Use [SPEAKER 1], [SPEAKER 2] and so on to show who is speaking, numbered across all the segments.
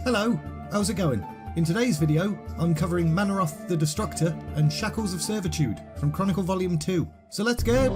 [SPEAKER 1] Hello, how's it going? In today's video, I'm covering Mannoroth the Destructor and Shackles of Servitude from Chronicle Volume 2. So let's go!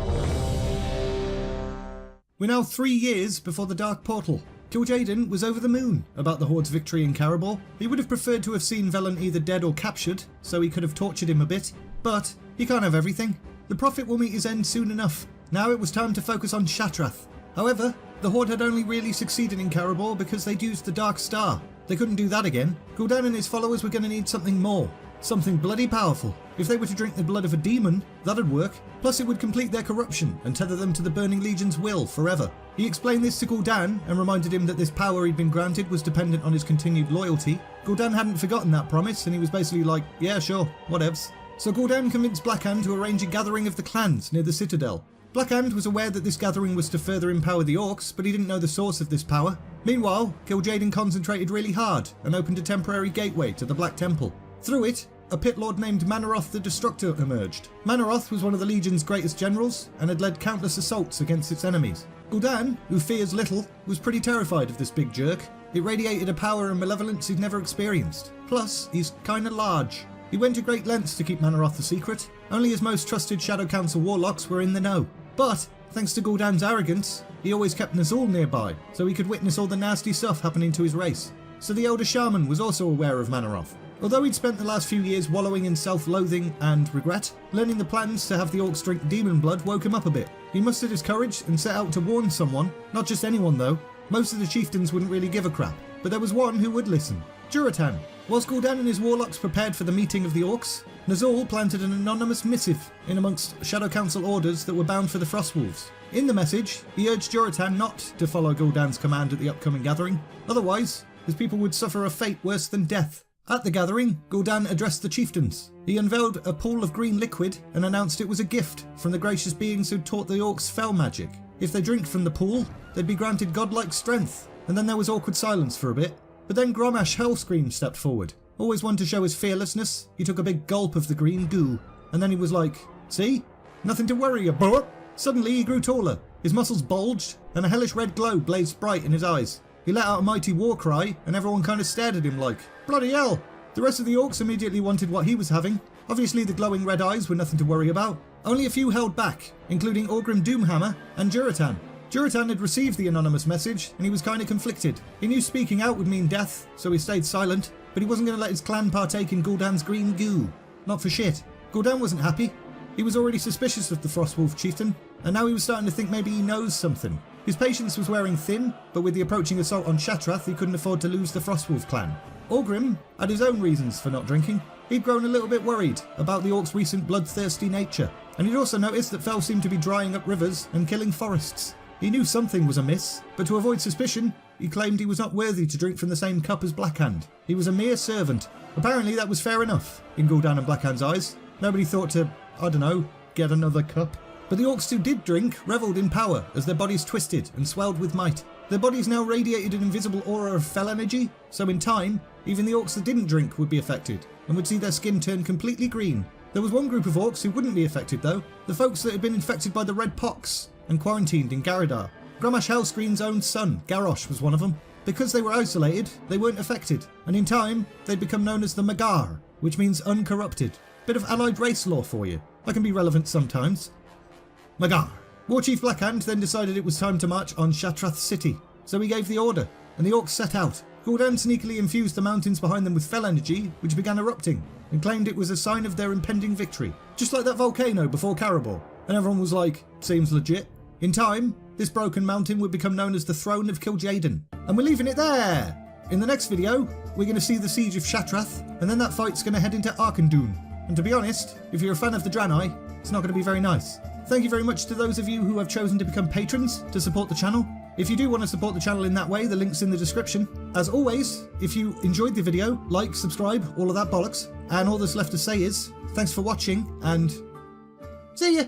[SPEAKER 1] We're now 3 years before the Dark Portal. Kil'Jaeden was over the moon about the Horde's victory in Karabor. He would have preferred to have seen Velen either dead or captured, so he could have tortured him a bit. But he can't have everything. The Prophet will meet his end soon enough. Now it was time to focus on Shattrath. However, the Horde had only really succeeded in Karabor because they'd used the Dark Star. They couldn't do that again. Gul'dan and his followers were going to need something more. Something bloody powerful. If they were to drink the blood of a demon, that'd work. Plus it would complete their corruption and tether them to the Burning Legion's will forever. He explained this to Gul'dan and reminded him that this power he'd been granted was dependent on his continued loyalty. Gul'dan hadn't forgotten that promise and he was basically like, yeah sure, whatevs. So Gul'dan convinced Blackhand to arrange a gathering of the clans near the Citadel. Blackhand was aware that this gathering was to further empower the Orcs, but he didn't know the source of this power. Meanwhile, Kil'Jaeden concentrated really hard and opened a temporary gateway to the Black Temple. Through it, a pit lord named Mannoroth the Destructor emerged. Mannoroth was one of the Legion's greatest generals and had led countless assaults against its enemies. Gul'dan, who fears little, was pretty terrified of this big jerk. It radiated a power and malevolence he'd never experienced. Plus, he's kinda large. He went to great lengths to keep Mannoroth a secret. Only his most trusted Shadow Council warlocks were in the know. But, thanks to Gul'dan's arrogance, he always kept Ner'zhul nearby, so he could witness all the nasty stuff happening to his race. So the Elder Shaman was also aware of Mannoroth. Although he'd spent the last few years wallowing in self-loathing and regret, learning the plans to have the Orcs drink demon blood woke him up a bit. He mustered his courage and set out to warn someone, not just anyone though. Most of the chieftains wouldn't really give a crap, but there was one who would listen. Juratan. Whilst Gul'dan and his warlocks prepared for the meeting of the Orcs, Ner'zhul planted an anonymous missive in amongst Shadow Council orders that were bound for the Frostwolves. In the message, he urged Juratan not to follow Gul'dan's command at the upcoming gathering, otherwise his people would suffer a fate worse than death. At the gathering, Gul'dan addressed the chieftains. He unveiled a pool of green liquid and announced it was a gift from the gracious beings who'd taught the Orcs fell magic. If they drink from the pool, they'd be granted godlike strength. And then there was awkward silence for a bit. But then Grommash Hellscream stepped forward. Always one to show his fearlessness, he took a big gulp of the green goo, and then he was like, see? Nothing to worry about. Suddenly he grew taller, his muscles bulged, and a hellish red glow blazed bright in his eyes. He let out a mighty war cry, and everyone kind of stared at him like, bloody hell! The rest of the Orcs immediately wanted what he was having. Obviously the glowing red eyes were nothing to worry about. Only a few held back, including Orgrim Doomhammer and Juratan. Juratan had received the anonymous message, and he was kinda conflicted. He knew speaking out would mean death, so he stayed silent, but he wasn't going to let his clan partake in Gul'dan's green goo. Not for shit. Gul'dan wasn't happy. He was already suspicious of the Frostwolf chieftain, and now he was starting to think maybe he knows something. His patience was wearing thin, but with the approaching assault on Shattrath he couldn't afford to lose the Frostwolf clan. Orgrim had his own reasons for not drinking. He'd grown a little bit worried about the Orcs' recent bloodthirsty nature, and he'd also noticed that Fel seemed to be drying up rivers and killing forests. He knew something was amiss, but to avoid suspicion, he claimed he was not worthy to drink from the same cup as Blackhand. He was a mere servant. Apparently that was fair enough in Gul'dan and Blackhand's eyes. Nobody thought to, I don't know, get another cup. But the Orcs who did drink revelled in power as their bodies twisted and swelled with might. Their bodies now radiated an invisible aura of Fel energy, so in time, even the Orcs that didn't drink would be affected, and would see their skin turn completely green. There was one group of Orcs who wouldn't be affected though, the folks that had been infected by the Red Pox and quarantined in Garadar. Grommash Hellscream's own son, Garrosh, was one of them. Because they were isolated, they weren't affected, and in time, they'd become known as the Magar, which means uncorrupted. Bit of allied race lore for you. I can be relevant sometimes. Magar. War Chief Blackhand then decided it was time to march on Shattrath City, so he gave the order, and the Orcs set out. Gul'dan sneakily infused the mountains behind them with Fel energy, which began erupting, and claimed it was a sign of their impending victory. Just like that volcano before Karabor. And everyone was like, seems legit. In time, this broken mountain would become known as the Throne of Kil'Jaeden. And we're leaving it there! In the next video, we're going to see the Siege of Shattrath, and then that fight's going to head into Arkandun. And to be honest, if you're a fan of the Draenor, it's not going to be very nice. Thank you very much to those of you who have chosen to become patrons to support the channel. If you do want to support the channel in that way, the link's in the description. As always, if you enjoyed the video, like, subscribe, all of that bollocks. And all that's left to say is, thanks for watching, and see ya!